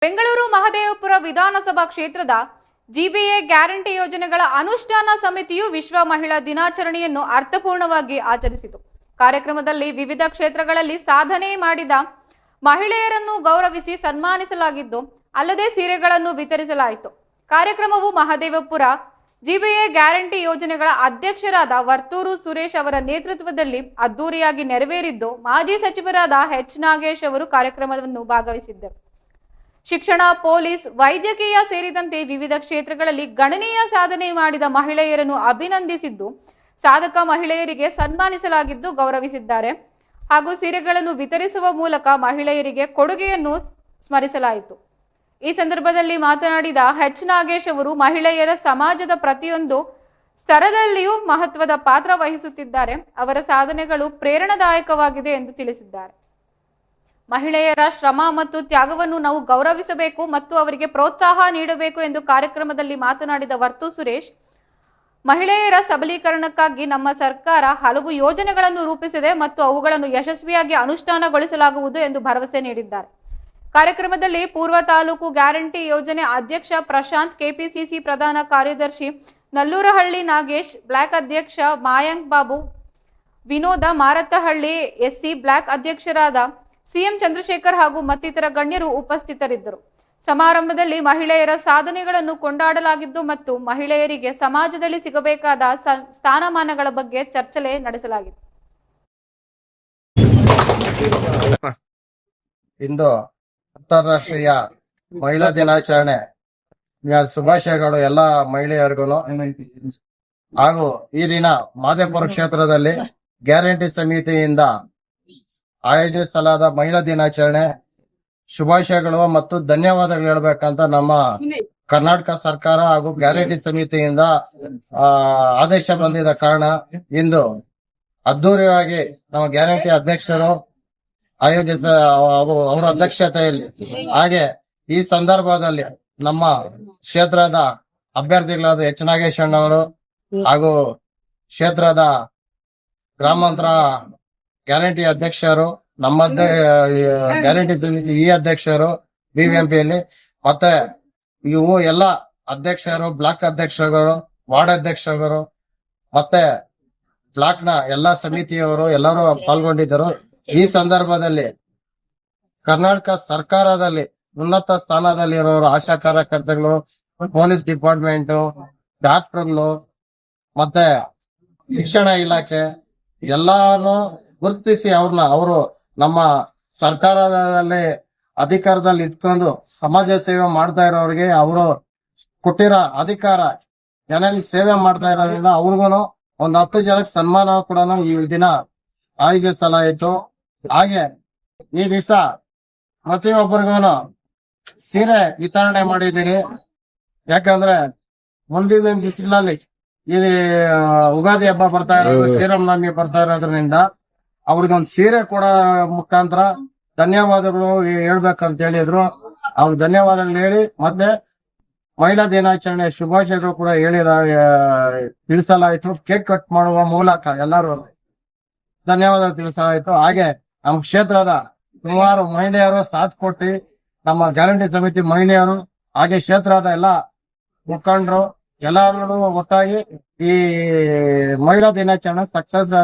ಬೆಂಗಳೂರು ಮಹದೇವಪುರ ವಿಧಾನಸಭಾ ಕ್ಷೇತ್ರದ GBA guarantee ಯೋಜನೆಗಳ ಅನುಷ್ಠಾನ ಸಮಿತಿಯು ವಿಶ್ವ ಮಹಿಳಾ ದಿನಾಚರಣೆಯನ್ನು ಅರ್ಥಪೂರ್ಣವಾಗಿ ಆಚರಿಸಿತು. ಕಾರ್ಯಕ್ರಮದಲ್ಲಿ ವಿವಿಧ ಕ್ಷೇತ್ರಗಳಲ್ಲಿ ಸಾಧನೆ ಮಾಡಿದ ಮಹಿಳೆಯರನ್ನು ಗೌರವಿಸಿ ಸನ್ಮಾನಿಸಲಾಗಿದ್ದು, ಅಲ್ಲದೆ ಸೀರೆಗಳನ್ನು ವಿತರಿಸಲಾಯಿತು. ಕಾರ್ಯಕ್ರಮವು ಮಹದೇವಪುರ ಜಿಬಿಎ ಗ್ಯಾರಂಟಿ ಯೋಜನೆಗಳ ಅಧ್ಯಕ್ಷರಾದ ವರ್ತೂರು ಸುರೇಶ್ ಅವರ ನೇತೃತ್ವದಲ್ಲಿ ಅದ್ದೂರಿಯಾಗಿ ನೆರವೇರಿದ್ದು, ಮಾಜಿ ಸಚಿವರಾದ ಎಚ್ ನಾಗೇಶ್ ಅವರು ಕಾರ್ಯಕ್ರಮವನ್ನು ಭಾಗವಹಿಸಿದ್ದರು. ಶಿಕ್ಷಣ, ಪೊಲೀಸ್, ವೈದ್ಯಕೀಯ ಸೇರಿದಂತೆ ವಿವಿಧ ಕ್ಷೇತ್ರಗಳಲ್ಲಿ ಗಣನೀಯ ಸಾಧನೆ ಮಾಡಿದ ಮಹಿಳೆಯರನ್ನು ಅಭಿನಂದಿಸಿದ್ದು, ಸಾಧಕ ಮಹಿಳೆಯರಿಗೆ ಸನ್ಮಾನಿಸಲಾಗಿದ್ದು ಗೌರವಿಸಿದ್ದಾರೆ. ಹಾಗೂ ಸೀರೆಗಳನ್ನು ವಿತರಿಸುವ ಮೂಲಕ ಮಹಿಳೆಯರಿಗೆ ಕೊಡುಗೆಯನ್ನು ಸ್ಮರಿಸಲಾಯಿತು. ಈ ಸಂದರ್ಭದಲ್ಲಿ ಮಾತನಾಡಿದ ಎಚ್ ನಾಗೇಶ್ ಅವರು ಮಹಿಳೆಯರ ಸಮಾಜದ ಪ್ರತಿಯೊಂದು ಸ್ತರದಲ್ಲಿಯೂ ಮಹತ್ವದ ಪಾತ್ರ ವಹಿಸುತ್ತಿದ್ದಾರೆ. ಅವರ ಸಾಧನೆಗಳು ಪ್ರೇರಣಾದಾಯಕವಾಗಿದೆ ಎಂದು ತಿಳಿಸಿದ್ದಾರೆ. ಮಹಿಳೆಯರ ಶ್ರಮ ಮತ್ತು ತ್ಯಾಗವನ್ನು ನಾವು ಗೌರವಿಸಬೇಕು ಮತ್ತು ಅವರಿಗೆ ಪ್ರೋತ್ಸಾಹ ನೀಡಬೇಕು ಎಂದು ಕಾರ್ಯಕ್ರಮದಲ್ಲಿ ಮಾತನಾಡಿದ ವರ್ತೂರು ಸುರೇಶ್, ಮಹಿಳೆಯರ ಸಬಲೀಕರಣಕ್ಕಾಗಿ ನಮ್ಮ ಸರ್ಕಾರ ಹಲವು ಯೋಜನೆಗಳನ್ನು ರೂಪಿಸಿದೆ ಮತ್ತು ಅವುಗಳನ್ನು ಯಶಸ್ವಿಯಾಗಿ ಅನುಷ್ಠಾನಗೊಳಿಸಲಾಗುವುದು ಎಂದು ಭರವಸೆ ನೀಡಿದ್ದಾರೆ. ಕಾರ್ಯಕ್ರಮದಲ್ಲಿ ಪೂರ್ವ ತಾಲೂಕು ಗ್ಯಾರಂಟಿ ಯೋಜನೆ ಅಧ್ಯಕ್ಷ ಪ್ರಶಾಂತ್, ಕೆಪಿಸಿಸಿ ಪ್ರಧಾನ ಕಾರ್ಯದರ್ಶಿ ನಲ್ಲೂರಹಳ್ಳಿ ನಾಗೇಶ್, ಬ್ಲಾಕ್ ಅಧ್ಯಕ್ಷ ಮಾಯಾಂಕ್ ಬಾಬು, ವಿನೋದ ಮಾರತ್ತಹಳ್ಳಿ, ಎಸ್ಸಿ ಬ್ಲಾಕ್ ಅಧ್ಯಕ್ಷರಾದ ಸಿಎಂ ಚಂದ್ರಶೇಖರ್ ಹಾಗೂ ಮತ್ತಿತರ ಗಣ್ಯರು ಉಪಸ್ಥಿತರಿದ್ದರು. ಸಮಾರಂಭದಲ್ಲಿ ಮಹಿಳೆಯರ ಸಾಧನೆಗಳನ್ನು ಕೊಂಡಾಡಲಾಗಿದ್ದು ಮತ್ತು ಮಹಿಳೆಯರಿಗೆ ಸಮಾಜದಲ್ಲಿ ಸಿಗಬೇಕಾದ ಸ್ಥಾನಮಾನಗಳ ಬಗ್ಗೆ ಚರ್ಚೆ ನಡೆಸಲಾಗಿತ್ತು. ಇಂದು ಅಂತಾರಾಷ್ಟ್ರೀಯ ಮಹಿಳಾ ದಿನಾಚರಣೆ ಶುಭಾಶಯಗಳು ಎಲ್ಲ ಮಹಿಳೆಯರಿಗೂ. ಹಾಗೂ ಈ ದಿನ ಮಹದೇವಪುರ ಕ್ಷೇತ್ರದಲ್ಲಿ ಗ್ಯಾರಂಟಿ ಸಮಿತಿಯಿಂದ ಆಯೋಜಿಸಲಾದ ಮಹಿಳಾ ದಿನಾಚರಣೆ ಶುಭಾಶಯಗಳು ಮತ್ತು ಧನ್ಯವಾದಗಳು ಹೇಳ್ಬೇಕಂತ ನಮ್ಮ ಕರ್ನಾಟಕ ಸರ್ಕಾರ ಹಾಗೂ ಗ್ಯಾರಂಟಿ ಸಮಿತಿಯಿಂದ ಆದೇಶ ಬಂದಿದ್ದ ಕಾರಣ ಇಂದು ಅದ್ದೂರಿಯಾಗಿ ನಮ್ಮ ಗ್ಯಾರಂಟಿ ಅಧ್ಯಕ್ಷರು ಆಯೋಜಿತ ಅವರ ಅಧ್ಯಕ್ಷತೆಯಲ್ಲಿ, ಹಾಗೆ ಈ ಸಂದರ್ಭದಲ್ಲಿ ನಮ್ಮ ಕ್ಷೇತ್ರದ ಅಭ್ಯರ್ಥಿಗಳಾದ ಎಚ್ ನಾಗೇಶ್ ಅಣ್ಣವರು ಹಾಗೂ ಕ್ಷೇತ್ರದ ಗ್ರಾಮಾಂತರ ಗ್ಯಾರಂಟಿ ಅಧ್ಯಕ್ಷರು, ನಮ್ಮ ಗ್ಯಾರಂಟಿ ಸಮಿತಿ ಈ ಅಧ್ಯಕ್ಷರು ಬಿಬಿಎಂಪಿಯಲ್ಲಿ, ಮತ್ತೆ ಇವು ಎಲ್ಲ ಅಧ್ಯಕ್ಷರು, ಬ್ಲಾಕ್ ಅಧ್ಯಕ್ಷರುಗಳು, ವಾರ್ಡ್ ಅಧ್ಯಕ್ಷರುಗಳು, ಮತ್ತೆ ಬ್ಲಾಕ್ ನ ಎಲ್ಲಾ ಸಮಿತಿಯವರು ಎಲ್ಲರೂ ಪಾಲ್ಗೊಂಡಿದ್ದರು. ಈ ಸಂದರ್ಭದಲ್ಲಿ ಕರ್ನಾಟಕ ಸರ್ಕಾರದಲ್ಲಿ ಉನ್ನತ ಸ್ಥಾನದಲ್ಲಿರೋರು, ಆಶಾ ಕಾರ್ಯಕರ್ತಗಳು, ಪೊಲೀಸ್ ಡಿಪಾರ್ಟ್ಮೆಂಟ್, ಡಾಕ್ಟರ್ಗಳು, ಮತ್ತೆ ಶಿಕ್ಷಣ ಇಲಾಖೆ ಎಲ್ಲಾನು ಗುರುತಿಸಿ ಅವರು ನಮ್ಮ ಸರ್ಕಾರದಲ್ಲಿ ಅಧಿಕಾರದಲ್ಲಿ ಇದ್ಕೊಂಡು ಸಮಾಜ ಸೇವೆ ಮಾಡ್ತಾ ಇರೋರಿಗೆ ಅವರು ಕೊಟ್ಟಿರೋ ಅಧಿಕಾರ ಜನರಿಗೆ ಸೇವೆ ಮಾಡ್ತಾ ಇರೋದ್ರಿಂದ ಅವ್ರಿಗೂ ಒಂದು 10 ಜನಕ್ಕೆ ಸನ್ಮಾನ ಕೂಡ ಈ ದಿನ ಆಯೋಜಿಸಲಾಯಿತು. ಹಾಗೆ ಈ ದಿವಸ ಪ್ರತಿಯೊಬ್ಬರಿಗೂ ಸೀರೆ ವಿತರಣೆ ಮಾಡಿದ್ದೀರಿ. ಯಾಕಂದ್ರೆ ಮುಂದಿನ ದಿವಸಗಳಲ್ಲಿ ಈ ಉಗಾದಿ ಹಬ್ಬ ಬರ್ತಾ ಇರೋದು, ಶ್ರೀರಾಮನವಮಿ ಬರ್ತಾ ಇರೋದ್ರಿಂದ ಅವ್ರಿಗೊಂದು ಸೀರೆ ಕೊಡೋ ಮುಖಾಂತರ ಧನ್ಯವಾದಗಳು ಹೇಳ್ಬೇಕಂತ ಹೇಳಿದ್ರು. ಅವ್ರಿಗೆ ಧನ್ಯವಾದಗಳು ಹೇಳಿ ಮತ್ತೆ ಮಹಿಳಾ ದಿನಾಚರಣೆ ಶುಭಾಶಯಗಳು ಕೂಡ ತಿಳಿಸಲಾಯಿತು. ಕೇಕ್ ಕಟ್ ಮಾಡುವ ಮೂಲಕ ಎಲ್ಲರೂ ಧನ್ಯವಾದ ತಿಳಿಸಲಾಯಿತು. ಹಾಗೆ ನಮ್ಮ ಕ್ಷೇತ್ರದ ಸುಮಾರು ಮಹಿಳೆಯರು ಸಾಥ್ ಕೊಟ್ಟು ನಮ್ಮ ಗ್ಯಾರಂಟಿ ಸಮಿತಿ ಮಹಿಳೆಯರು ಹಾಗೆ ಕ್ಷೇತ್ರದ ಎಲ್ಲ ಮುಖಂಡರು ಎಲ್ಲರೂ ಒಟ್ಟಾಗಿ ಈ ಮಹಿಳಾ ದಿನಾಚರಣೆ ಸಕ್ಸಸ್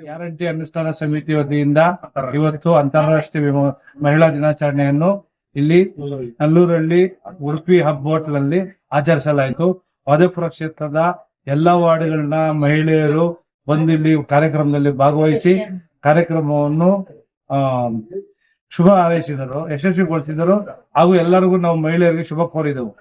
ಗ್ಯಾರಂಟಿ ಅನುಷ್ಠಾನ ಸಮಿತಿ ವತಿಯಿಂದ ಇವತ್ತು ಅಂತಾರಾಷ್ಟ್ರೀಯ ಮಹಿಳಾ ದಿನಾಚರಣೆಯನ್ನು ಇಲ್ಲಿ ನಲ್ಲೂರಲ್ಲಿ ಉಡುಪಿ ಹಬ್ ಹೋಟೆಲ್ ನಲ್ಲಿ ಆಚರಿಸಲಾಯಿತು. ಮಹದೇವಪುರ ಕ್ಷೇತ್ರದ ಎಲ್ಲಾ ವಾರ್ಡ್ಗಳನ್ನ ಮಹಿಳೆಯರು ಬಂದು ಇಲ್ಲಿ ಕಾರ್ಯಕ್ರಮದಲ್ಲಿ ಭಾಗವಹಿಸಿ ಕಾರ್ಯಕ್ರಮವನ್ನು ಶುಭ ಹಾರೈಸಿದರು, ಯಶಸ್ವಿಗೊಳಿಸಿದರು. ಹಾಗೂ ಎಲ್ಲರಿಗೂ ನಾವು ಮಹಿಳೆಯರಿಗೆ ಶುಭ ಕೋರಿದೆವು.